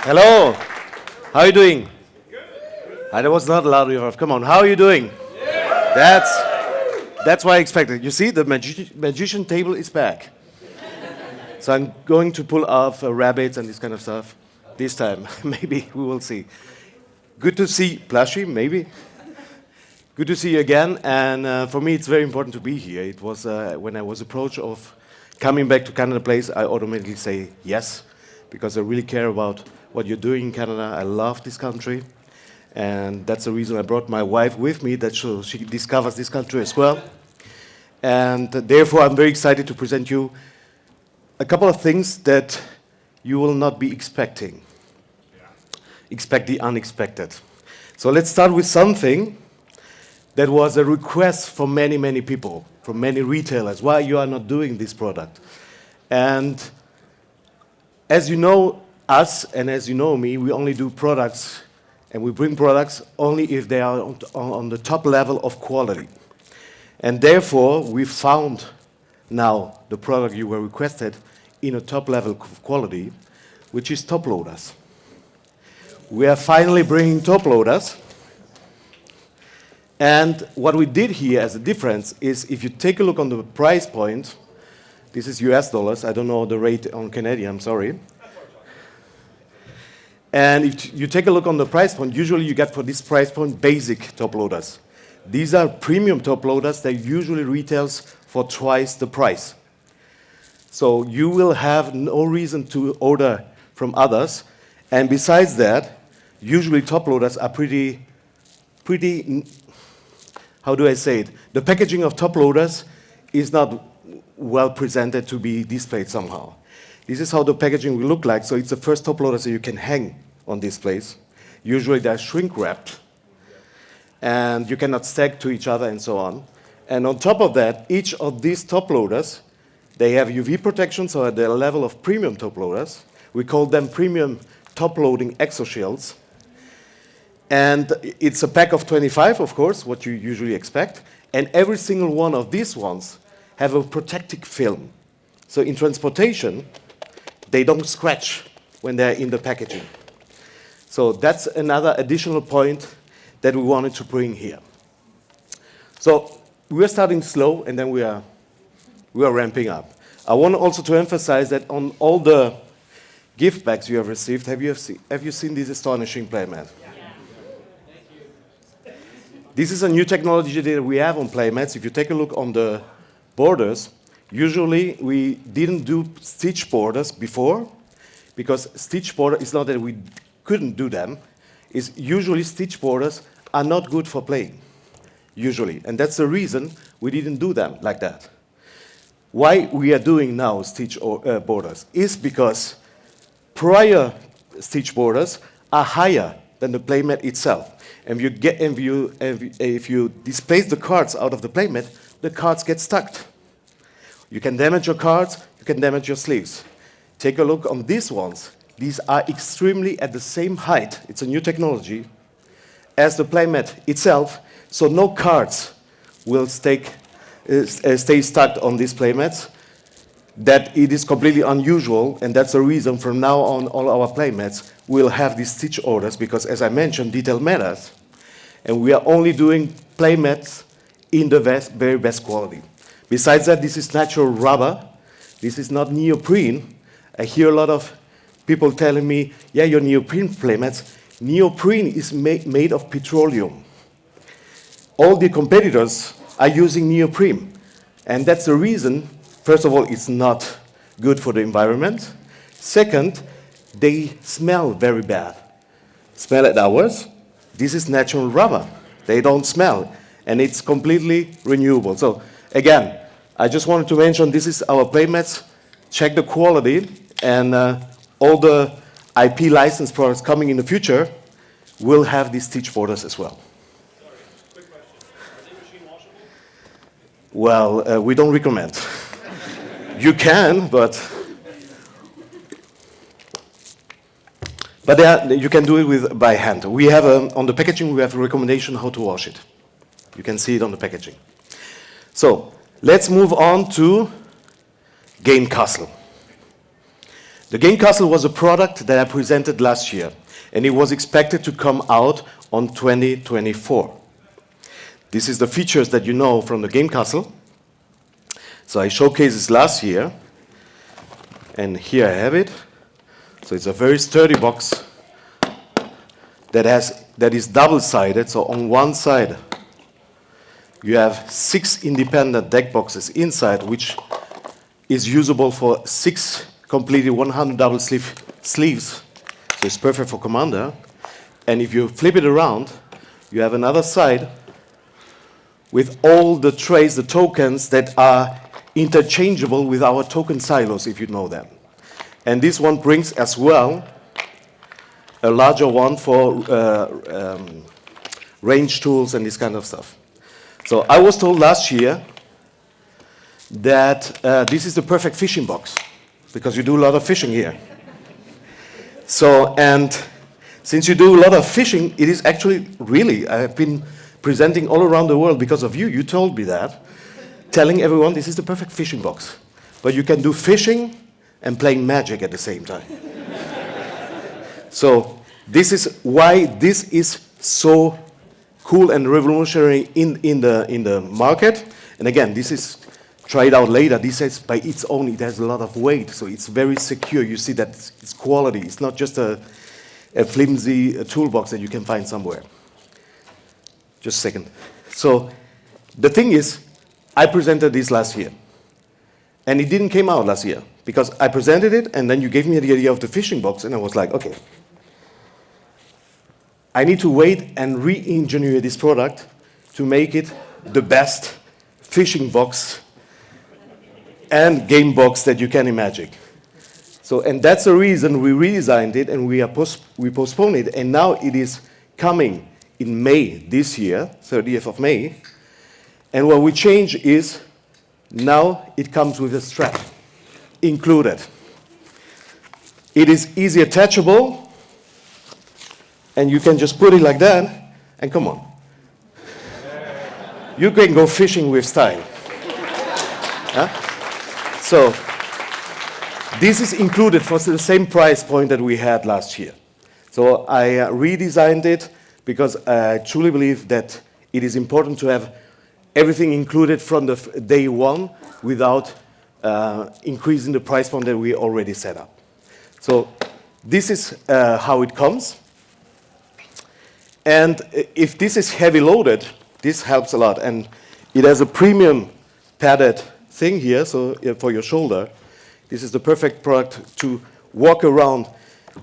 Hello. How are you doing? That was not loud enough. Come on. How are you doing? That's what I expected. You see, the magician table is back. So I'm going to pull off rabbits and this kind of stuff this time. Maybe we will see. Good to see Plushy. Maybe. Good to see you again. And for me, it's very important to be here. It was when I was approached of coming back to Canada Place, I automatically say yes, because I really care about what you're doing in Canada. I love this country. And that's the reason I brought my wife with me, that she discovers this country as well. And therefore, I'm very excited to present you a couple of things that you will not be expecting. Expect the unexpected. So let's start with something that was a request from many, many people, from many retailers, why you are not doing this product. And as you know us, and as you know me, we only do products, and we bring products only if they are on the top level of quality. And therefore, we found now the product you were requested in a top level of quality, which is top loaders. We are finally bringing top loaders. And what we did here as a difference is, if you take a look on the price point, this is US dollars, I don't know the rate on Canadian, I'm sorry. And if you take a look on the price point, usually you get for this price point basic top loaders. These are premium top loaders that usually retails for twice the price. So you will have no reason to order from others. And besides that, usually top loaders are pretty, how do I say it? The packaging of top loaders is not well presented to be displayed somehow. This is how the packaging will look like. So it's the first top loader that you can hang on displays. Usually they're shrink wrapped, and you cannot stack to each other and so on. And on top of that, each of these top loaders, they have UV protection, so at the level of premium top loaders. We call them premium top loading exoshields. And it's a pack of 25, of course, what you usually expect. And every single one of these ones have a protective film. So in transportation, they don't scratch when they're in the packaging. So that's another additional point that we wanted to bring here. So we are starting slow, and then we are ramping up. I want also to emphasize that on all the gift bags you have received, have you seen this astonishing playmat? This is a new technology that we have on playmats. If you take a look on the borders, usually we didn't do stitch borders before, because stitch border is not that we couldn't do them. It's usually stitch borders are not good for playing, usually. And that's the reason we didn't do them like that. Why we are doing now stitch borders is because prior stitch borders are higher than the playmat itself. And if you displace the cards out of the playmat, the cards get stuck. You can damage your cards, you can damage your sleeves. Take a look on these ones. These are extremely at the same height, it's a new technology, as the playmat itself, so no cards will stay stuck on these playmats. That it is completely unusual, and that's the reason from now on all our playmats will have these stitch orders, because as I mentioned, detail matters. And we are only doing playmats in the very best quality. Besides that, this is natural rubber. This is not neoprene. I hear a lot of people telling me, yeah, your neoprene playmats. Neoprene is made of petroleum. All the competitors are using neoprene. And that's the reason, first of all, it's not good for the environment. Second, they smell very bad. Smell at ours. This is natural rubber. They don't smell. And it's completely renewable. So again, I just wanted to mention this is our playmats. Check the quality, and all the IP licensed products coming in the future will have these stitch borders as well. Sorry, quick question. Are they machine washable? Well, we don't recommend. You can, but you can do it by hand. We have on the packaging, we have a recommendation how to wash it. You can see it on the packaging. So let's move on to Game Castle. The Game Castle was a product that I presented last year, and it was expected to come out on 2024. This is the features that you know from the Game Castle. So I showcased this last year, and here I have it. So it's a very sturdy box that is double-sided. So on one side, you have 6 independent deck boxes inside, which is usable for 6 completely 100 double sleeves. So it's perfect for Commander. And if you flip it around, you have another side with all the trays, the tokens that are interchangeable with our token silos, if you know them. And this one brings as well a larger one for range tools and this kind of stuff. So I was told last year that this is the perfect fishing box because you do a lot of fishing here. So, and since you do a lot of fishing, it is actually really, I have been presenting all around the world because of you. You told me that, telling everyone this is the perfect fishing box. But you can do fishing and playing Magic at the same time. So this is why this is so cool and revolutionary in the market. And again, this is, try it out later. This is by its own, it has a lot of weight, so it's very secure. You see that it's quality. It's not just a flimsy toolbox that you can find somewhere. Just a second. So the thing is, I presented this last year. And it didn't come out last year because I presented it and then you gave me the idea of the fishing box and I was like, okay, I need to wait and re-engineer this product to make it the best fishing box and game box that you can imagine. So, and that's the reason we redesigned it and we postponed it, and now it is coming in May this year, 30th of May. And what we change is now it comes with a strap included. It is easy attachable, and you can just put it like that, and come on. You can go fishing with style. Huh? So, this is included for the same price point that we had last year. So I redesigned it because I truly believe that it is important to have everything included from the day one without increasing the price point that we already set up. So this is how it comes. And if this is heavy loaded, this helps a lot. And it has a premium padded thing here, so for your shoulder. This is the perfect product to walk around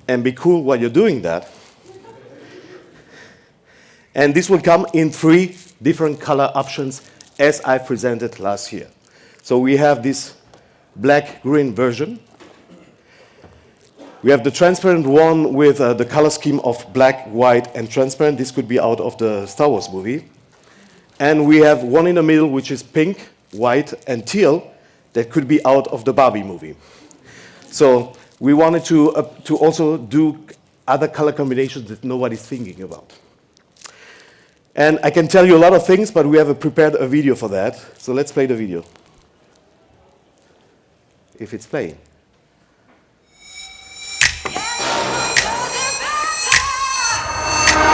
and be cool while you're doing that. And this will come in 3 different color options as I presented last year. So we have this black-green version. We have the transparent one with the color scheme of black, white, and transparent. This could be out of the Star Wars movie. And we have one in the middle, which is pink, white, and teal, that could be out of the Barbie movie. So we wanted to also do other color combinations that nobody's thinking about. And I can tell you a lot of things, but we have prepared a video for that. So let's play the video. If it's playing.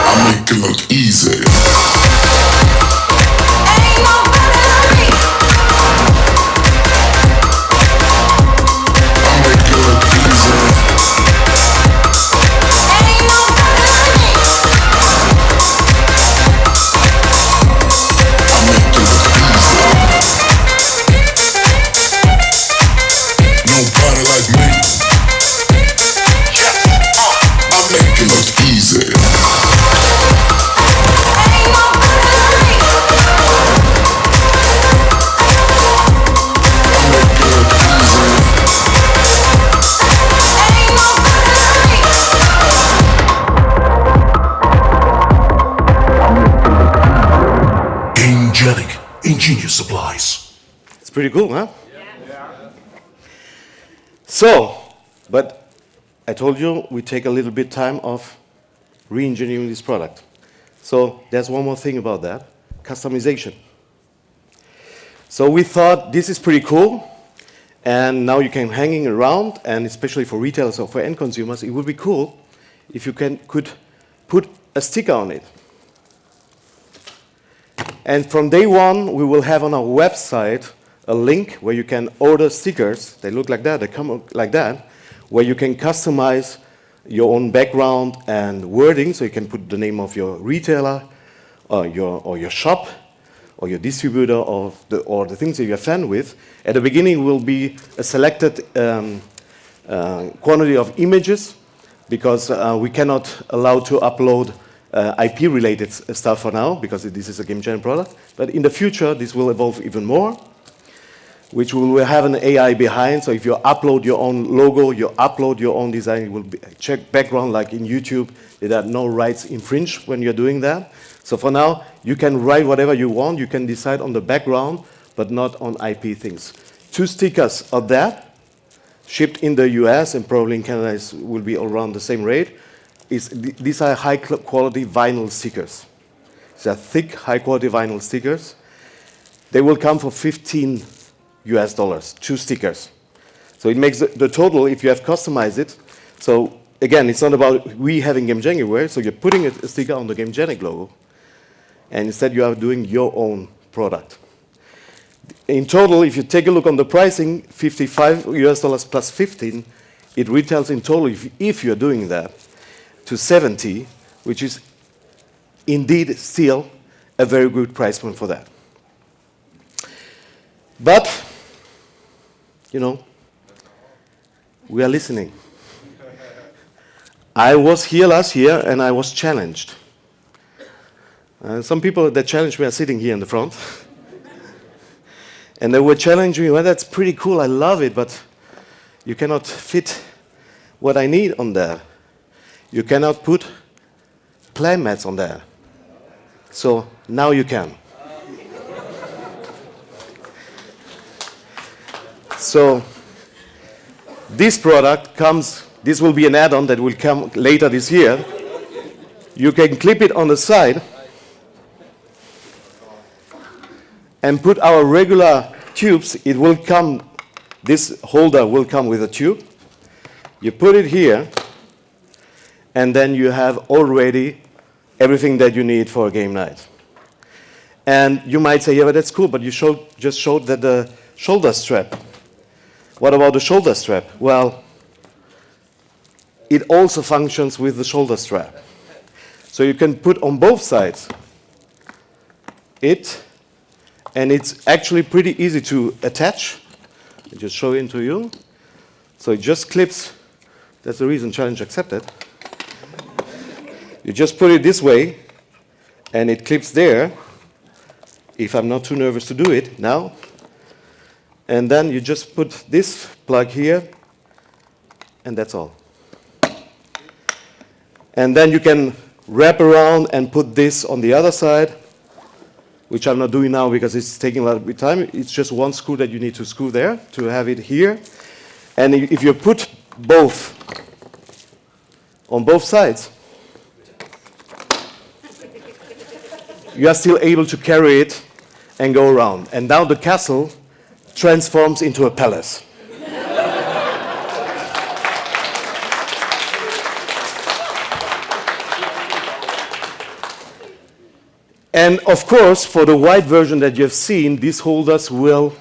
I make it look easy. Gamegenic, ingenious supplies. It's pretty cool, huh? Yeah. So, but I told you we take a little bit time of re-engineering this product. So there's one more thing about that, customization. So we thought this is pretty cool, And now you can hanging around, and especially for retailers or for end consumers, it would be cool if you could put a sticker on it. And from day one, we will have on our website a link where you can order stickers. They look like that, they come like that, where you can customize your own background and wording, so you can put the name of your retailer or your shop or your distributor or the things that you're a fan with. At the beginning will be a selected quantity of images, because we cannot allow to upload IP-related stuff for now, because this is a Gamegenic product. But in the future, this will evolve even more, which will have an AI behind. So if you upload your own logo, you upload your own design, it will check background like in YouTube. There are no rights infringed when you're doing that. So for now, you can write whatever you want. You can decide on the background, but not on IP things. 2 stickers of that, shipped in the US and probably in Canada will be around the same rate. These are high quality vinyl stickers. These are thick, high quality vinyl stickers. They will come for $15 US, 2 stickers. So it makes the total, if you have customized it. So again, it's not about we having Gamegenic wear, so you're putting a sticker on the Gamegenic logo, and instead you are doing your own product. In total, if you take a look on the pricing, $55 US plus 15, it retails in total, if you're doing that, to 70, which is indeed still a very good price point for that. But, you know, we are listening. I was here last year and I was challenged. Some people that challenged me are sitting here in the front. And they were challenging me, well, that's pretty cool, I love it, but you cannot fit what I need on there. You cannot put play mats on there. So now you can. So this product comes, this will be an add-on that will come later this year. You can clip it on the side and put our regular tubes. It will come, this holder will come with a tube. You put it here, and then you have already everything that you need for a game night. And you might say, yeah, but that's cool, but you just showed that the shoulder strap. What about the shoulder strap? Well, it also functions with the shoulder strap. So you can put on both sides it, and it's actually pretty easy to attach. I'll just show it to you. So it just clips. That's the reason challenge accepted. You just put it this way, and it clips there, if I'm not too nervous to do it now. And then you just put this plug here, and that's all. And then you can wrap around and put this on the other side, which I'm not doing now because it's taking a lot of time. It's just one screw that you need to screw there to have it here. And if you put both on both sides, you are still able to carry it and go around. And now the castle transforms into a palace. And of course, for the white version that you have seen, these holders will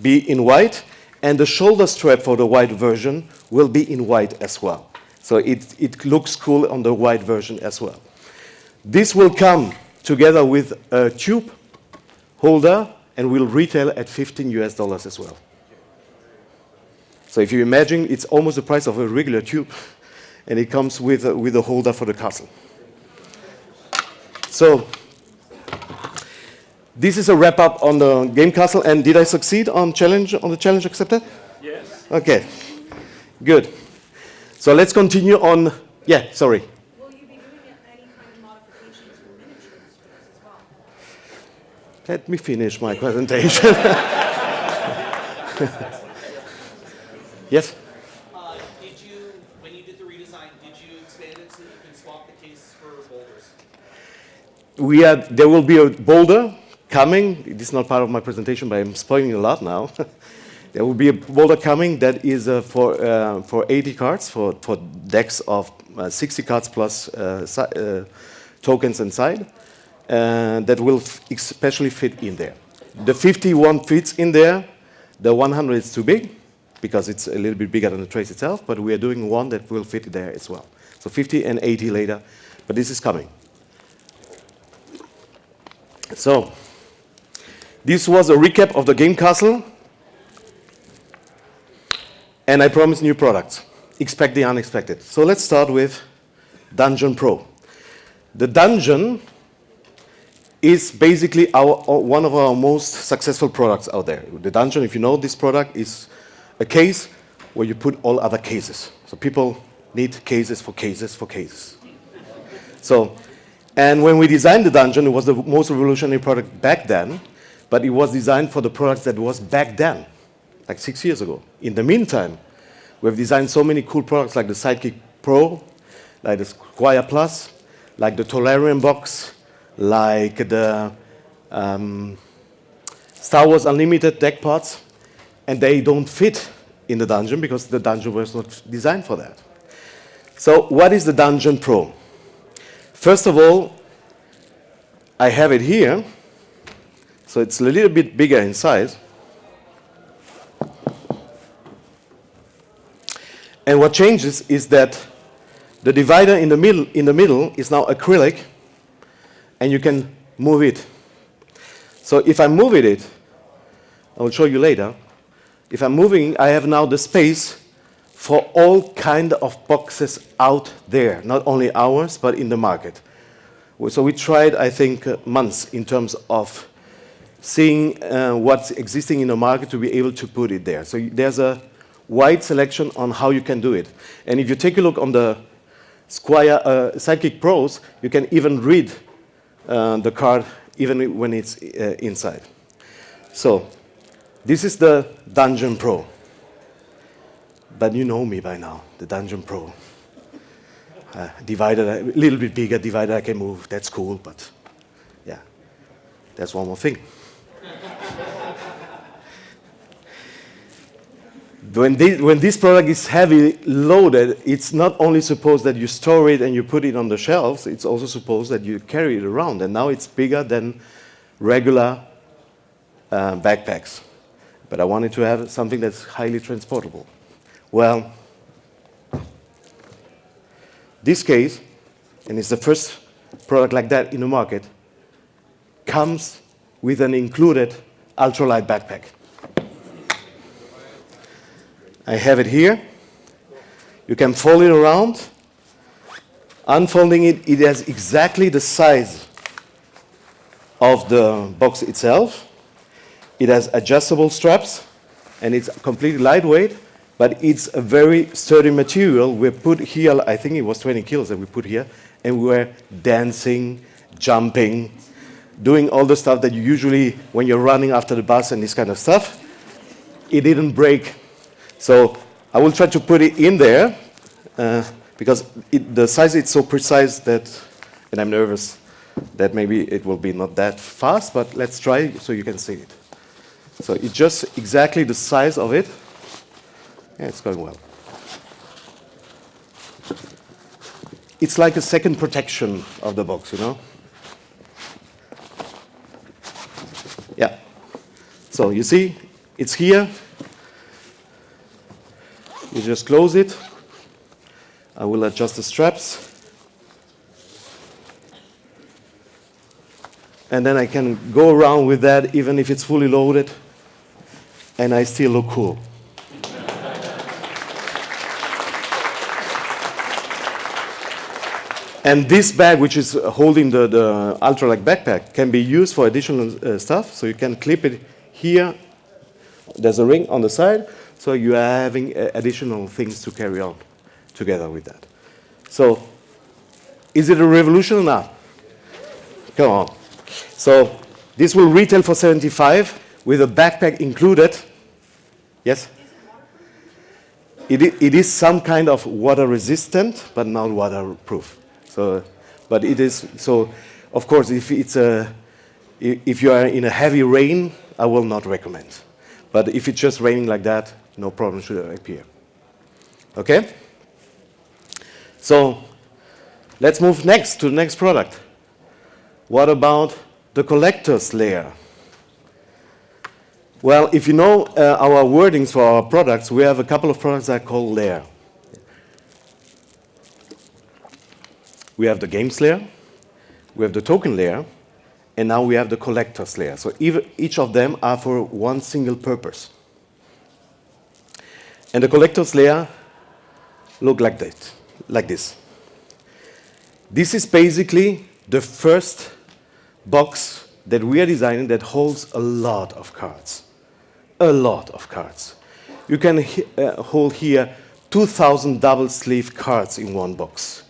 be in white, and the shoulder strap for the white version will be in white as well. So it looks cool on the white version as well. This will come together with a tube holder and will retail at $15 US as well. So if you imagine, it's almost the price of a regular tube, and it comes with a holder for the castle. So this is a wrap up on the game castle. And did I succeed on the challenge accepted? Yes. Okay, good. So let's continue on. Yeah, sorry. Will you be doing any kind of modifications for miniatures for this as well? Let me finish my presentation. Yes? When you did the redesign, did you expand it so that you can swap the cases for boulders? There will be a boulder coming. This is not part of my presentation, but I'm spoiling a lot now. There will be a boulder coming that is for 80 cards, for decks of 60 cards plus tokens inside, that will especially fit in there. The 51 fits in there. The 100 is too big, because it's a little bit bigger than the trace itself, but we are doing one that will fit there as well. So 50 and 80 later, but this is coming. So, this was a recap of the Game Castle. And I promise new products. Expect the unexpected. So let's start with Dungeon Pro. The Dungeon is basically one of our most successful products out there. The Dungeon, if you know this product, is a case where you put all other cases. So people need cases for cases for cases. So, and when we designed the Dungeon, it was the most revolutionary product back then, but it was designed for the products that was back then, like 6 years ago. In the meantime, we've designed so many cool products like the Sidekick Pro, like the Squire Plus, like the Tolarian box, like the Star Wars Unlimited deck parts, and they don't fit in the Dungeon because the Dungeon was not designed for that. So what is the Dungeon Pro? First of all, I have it here, so it's a little bit bigger in size. And what changes is that the divider in the middle is now acrylic, and you can move it. So if I'm moving it, I will show you later. If I'm moving, I have now the space for all kind of boxes out there, not only ours, but in the market. So we tried, I think, months in terms of seeing what's existing in the market to be able to put it there. So there's a wide selection on how you can do it. And if you take a look on the Squire Sidekick Pros, you can even read the card even when it's inside. So this is the Dungeon Pro. But you know me by now, the Dungeon Pro. Divider, a little bit bigger divider I can move, that's cool, but yeah, that's one more thing. When this product is heavy loaded, it's not only supposed that you store it and you put it on the shelves, it's also supposed that you carry it around. And now it's bigger than regular backpacks. But I wanted to have something that's highly transportable. Well, this case, and it's the first product like that in the market, comes with an included ultralight backpack. I have it here. You can fold it around. Unfolding it, it has exactly the size of the box itself. It has adjustable straps, and it's completely lightweight, but it's a very sturdy material. We put here, I think it was 20 kilos that we put here, and we were dancing, jumping, doing all the stuff that you usually, when you're running after the bus and this kind of stuff. It didn't break. So I will try to put it in there because the size is so precise that, and I'm nervous that maybe it will be not that fast, but let's try so you can see it. So it's just exactly the size of it. Yeah, it's going well. It's like a second protection of the box, you know? Yeah. So you see, it's here. You just close it. I will adjust the straps. And then I can go around with that even if it's fully loaded, and I still look cool. And this bag, which is holding the ultralight backpack, can be used for additional stuff. So you can clip it here. There's a ring on the side. So you are having additional things to carry on together with that. So is it a revolution or not? Come on. So this will retail for $75 with a backpack included. Yes? It is some kind of water resistant, but not waterproof. So, but it is, so of course if you are in a heavy rain, I will not recommend. But if it's just raining like that, no problem should appear. Okay? So let's move next to the next product. What about the collector's layer? Well, if you know our wordings for our products, we have a couple of products that are called layer. We have the games layer, we have the token layer, and now we have the collector's layer. So each of them are for one single purpose. And the collector's layer look like that, like this. This is basically the first box that we are designing that holds a lot of cards. A lot of cards. You can hold here 2,000 double sleeve cards in one box,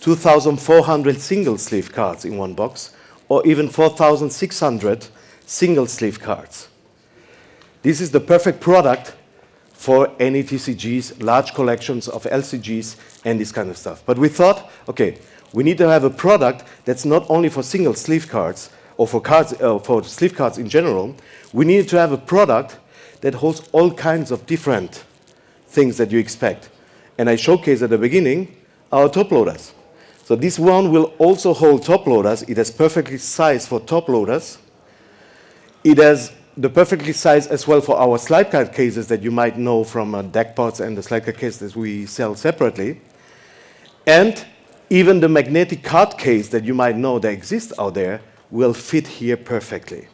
2,400 single sleeve cards in one box, or even 4,600 single sleeve cards. This is the perfect product for any TCGs, large collections of LCGs, and this kind of stuff. But we thought, okay, we need to have a product that's not only for single sleeve cards, or for cards, for sleeve cards in general. We needed to have a product that holds all kinds of different things that you expect. And I showcased at the beginning our top loaders. So this one will also hold top loaders. It has perfectly sized for top loaders. It has the perfectly sized as well for our slide card cases that you might know from deck pots and the slide card cases we sell separately. And even the magnetic card case that you might know that exists out there will fit here perfectly.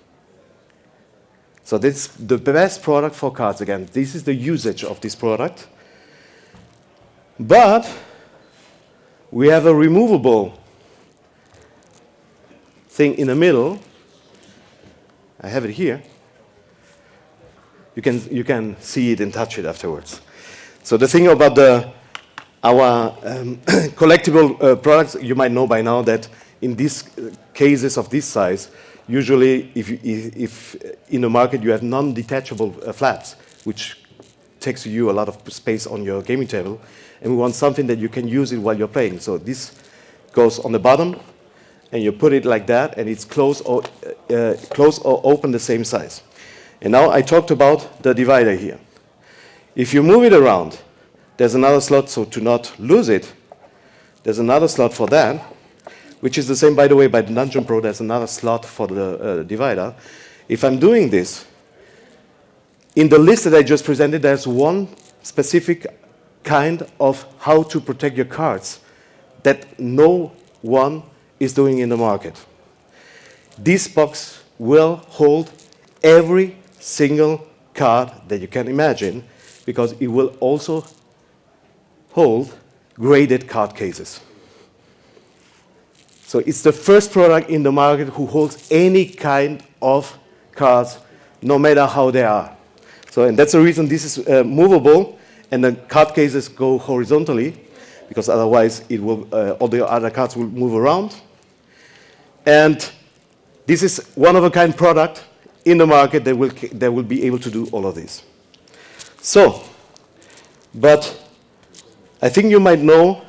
So this is the best product for cards. Again, this is the usage of this product. But we have a removable thing in the middle. I have it here. You can see it and touch it afterwards. So the thing about our collectible products, you might know by now that in these cases of this size, usually if in the market you have non-detachable flaps, which takes you a lot of space on your gaming table, and we want something that you can use it while you're playing. So this goes on the bottom, and you put it like that, and it's closed or open the same size. And now I talked about the divider here. If you move it around, there's another slot, so to not lose it, there's another slot for that, which is the same, by the way, by the Dungeon Pro. There's another slot for the divider. If I'm doing this, in the list that I just presented, there's one specific kind of how to protect your cards that no one is doing in the market. This box will hold every single card that you can imagine, because it will also hold graded card cases. So it's the first product in the market who holds any kind of cards, no matter how they are. So, and that's the reason this is movable, and the card cases go horizontally, because otherwise it will, all the other cards will move around. And this is one-of-a-kind product in the market that will be able to do all of this. So, but I think you might know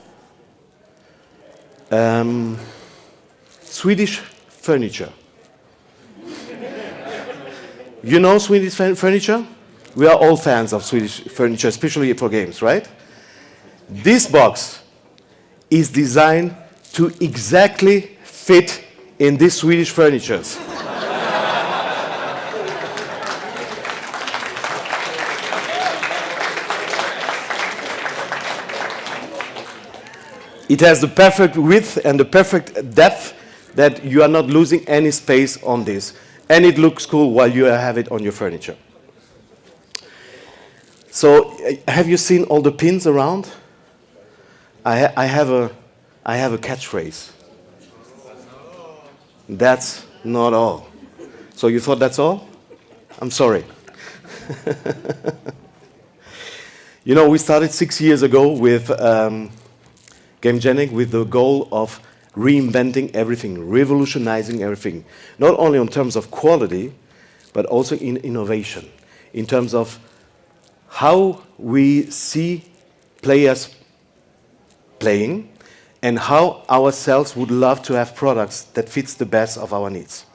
Swedish furniture. You know Swedish furniture? We are all fans of Swedish furniture, especially for games, right? This box is designed to exactly fit in these Swedish furnitures. It has the perfect width and the perfect depth that you are not losing any space on this. And it looks cool while you have it on your furniture. So have you seen all the pins around? I have a catchphrase. That's not all. So you thought that's all? I'm sorry. You know, we started 6 years ago with Gamegenic with the goal of reinventing everything, revolutionizing everything, not only in terms of quality, but also in innovation, in terms of how we see players playing and how ourselves would love to have products that fits the best of our needs.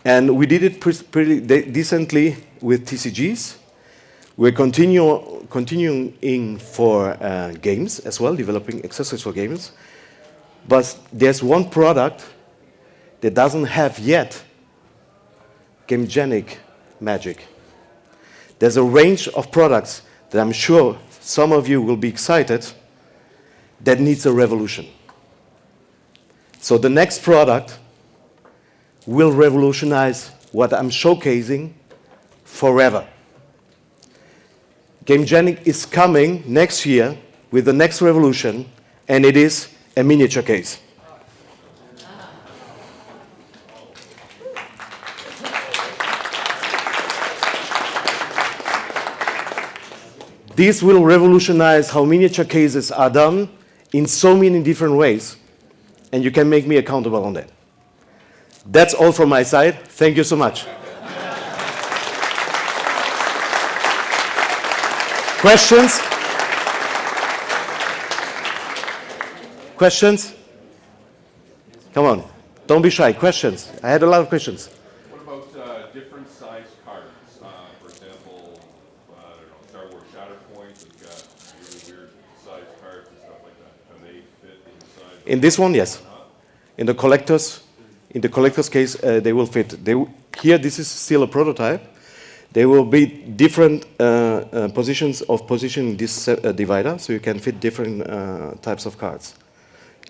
And we did it pretty decently with TCGs. We're continuing for games as well, developing accessories for games. But there's one product that doesn't have yet Gamegenic magic. There's a range of products that I'm sure some of you will be excited that needs a revolution. So the next product will revolutionize what I'm showcasing forever. Gamegenic is coming next year with the next revolution, and it is a miniature case. This will revolutionize how miniature cases are done in so many different ways, and you can make me accountable on that. That's all from my side. Thank you so much. Questions? Questions? Come on, don't be shy. Questions? I had a lot of questions. What about different size cards? For example, I don't know, Star Wars Shatterpoint has got really weird size cards and stuff like that. Can they fit inside? In this one, yes. In the collector's case, they will fit. Here, this is still a prototype. There will be different positions of positioning this divider, so you can fit different types of cards.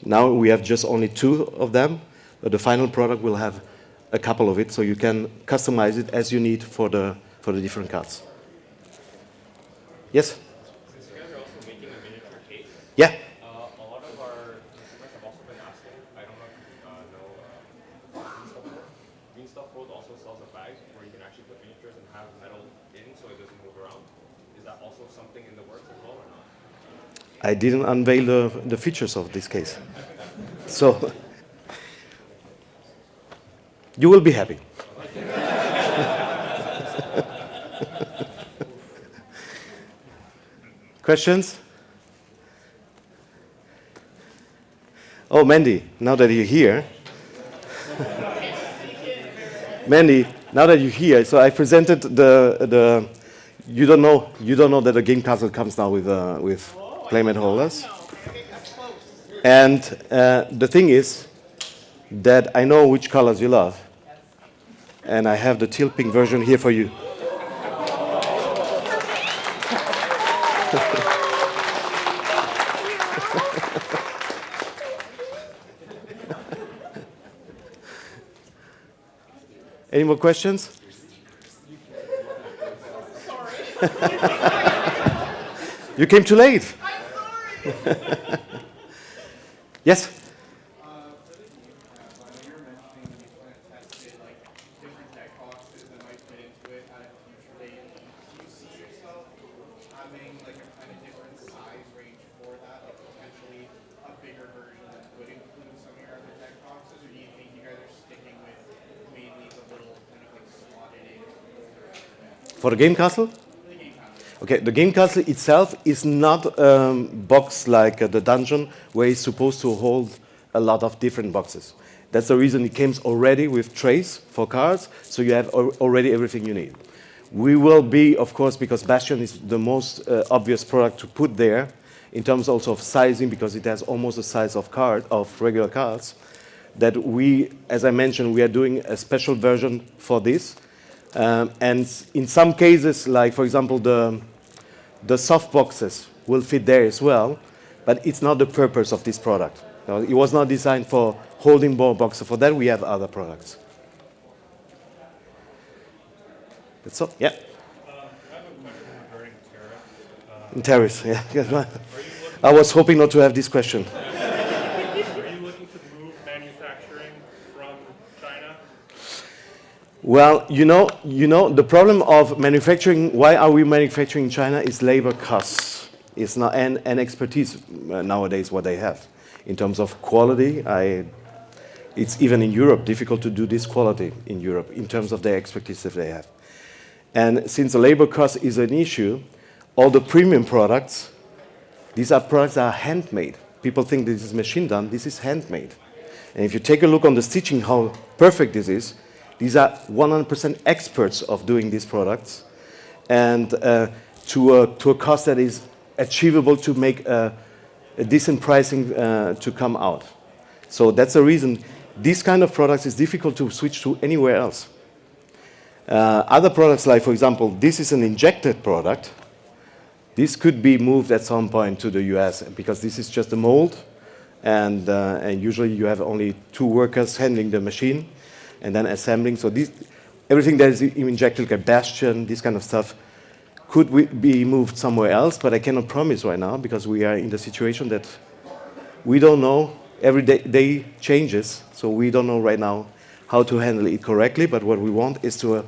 Now we have just only 2 of them, but the final product will have a couple of it, so you can customize it as you need for the different cards. Yes? Since you guys are also making a miniature case, Yeah. a lot of our consumers have also been asking, I don't know if you know, Green Stuff World also sells a bag where you can actually put miniatures and have metal in so it doesn't move around. Is that also something in the works as well or not? I didn't unveil the features of this case. So, you will be happy. Questions? Oh, Mandy, now that you're here. Mandy, now that you're here, so I presented the you don't know that the game castle comes now with playmat holders. And the thing is that I know which colors you love. And I have the teal pink version here for you. Any more questions? You came too late. Yes? You were mentioning you kind of tested like different deck boxes that might fit into it at a future date. Do you see yourself having like a kind of different size range for that, like potentially a bigger version that would include some of your other deck boxes, or do you think you guys are sticking with mainly the little kind of like slotted in? For the game castle? Okay, the game castle itself is not a box like the dungeon where it's supposed to hold a lot of different boxes. That's the reason it comes already with trays for cards, so you have already everything you need. We will be, of course, because Bastion is the most obvious product to put there, in terms also of sizing, because it has almost the size of regular cards, that we, as I mentioned, we are doing a special version for this. And in some cases, like for example, the soft boxes will fit there as well, but it's not the purpose of this product. It was not designed for holding ball boxes. For that, we have other products. That's all. Yeah. I have a question regarding tariffs. Tariffs. Yeah. I was hoping not to have this question. Are you looking to move manufacturing from China? Well, you know, the problem of manufacturing, why are we manufacturing in China, is labor costs. It's not, and expertise nowadays, what they have. In terms of quality, it's even in Europe difficult to do this quality in Europe in terms of their expertise that they have. And since the labor cost is an issue, all the premium products, these are products that are handmade. People think this is machine done, this is handmade. And if you take a look on the stitching, how perfect this is, These are 100% experts of doing these products, and to a cost that is achievable to make a decent pricing to come out. So that's the reason these kind of products is difficult to switch to anywhere else. Other products, like for example, this is an injected product. This could be moved at some point to the US because this is just a mold, and usually you have only 2 workers handling the machine and then assembling. So everything that is injected, like Bastion, this kind of stuff, could be moved somewhere else, but I cannot promise right now because we are in the situation that we don't know. Every day changes, so we don't know right now how to handle it correctly, but what we want is to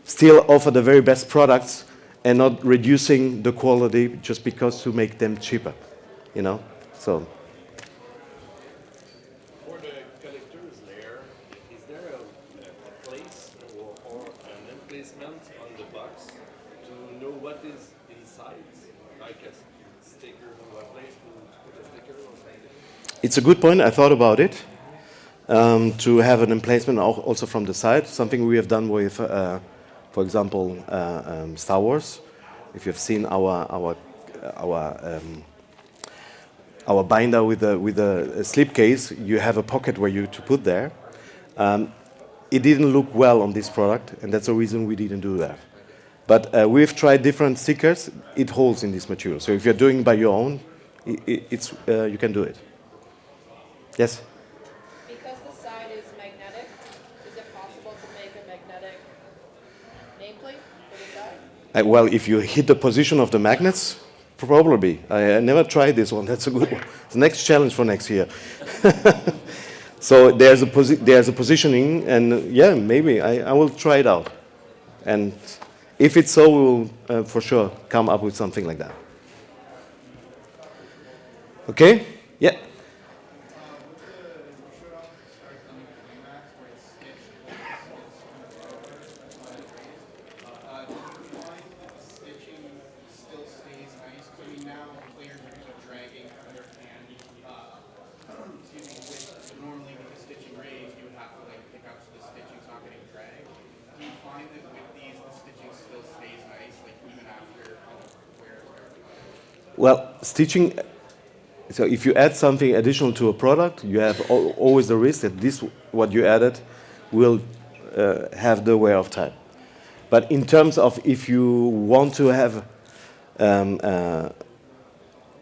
still offer the very best products and not reducing the quality just because to make them cheaper, you know? So. For the collector's layer, is there a place or an emplacement on the box to know what is inside? Like a sticker or a place to put a sticker or something? It's a good point. I thought about it, to have an emplacement also from the side, something we have done with, for example, Star Wars. If you've seen our binder with a slipcase, you have a pocket where you to put there. It didn't look well on this product, and that's the reason we didn't do that. But we've tried different stickers. It holds in this material. So if you're doing by your own, you can do it. Yes? Because the side is magnetic, is it possible to make a magnetic nameplate for the side? Well, if you hit the position of the magnets, probably. I never tried this one. That's a good one. It's the next challenge for next year. So there's a positioning, and yeah, maybe I will try it out. And if it's so, we will for sure come up with something like that. Okay? Yeah. Normally with the stitching raised, you would have to like pick up so the stitching's not getting dragged. Do you find that with these, the stitching still stays nice, like even after wear? Well, stitching, so if you add something additional to a product, you have always the risk that this, what you added, will have the wear of time. But in terms of if you want to have,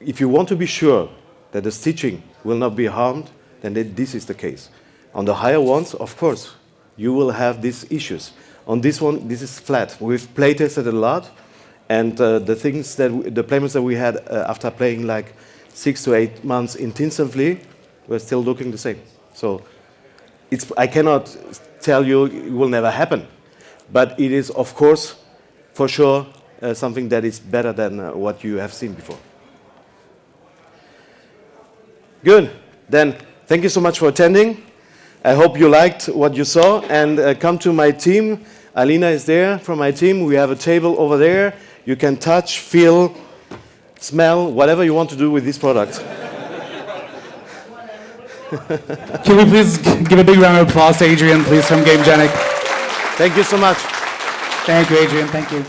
if you want to be sure that the stitching will not be harmed, then this is the case. On the higher ones, of course, you will have these issues. On this one, this is flat. We've play tested a lot, and the playments that we had after playing like 6 to 8 months intensively, were still looking the same. So I cannot tell you it will never happen, but it is, of course, for sure, something that is better than what you have seen before. Good. Then, thank you so much for attending. I hope you liked what you saw, and come to my team. Alina is there from my team. We have a table over there. You can touch, feel, smell, whatever you want to do with this product. Can we please give a big round of applause to Adrian, please, from Gamegenic? Thank you so much. Thank you, Adrian. Thank you.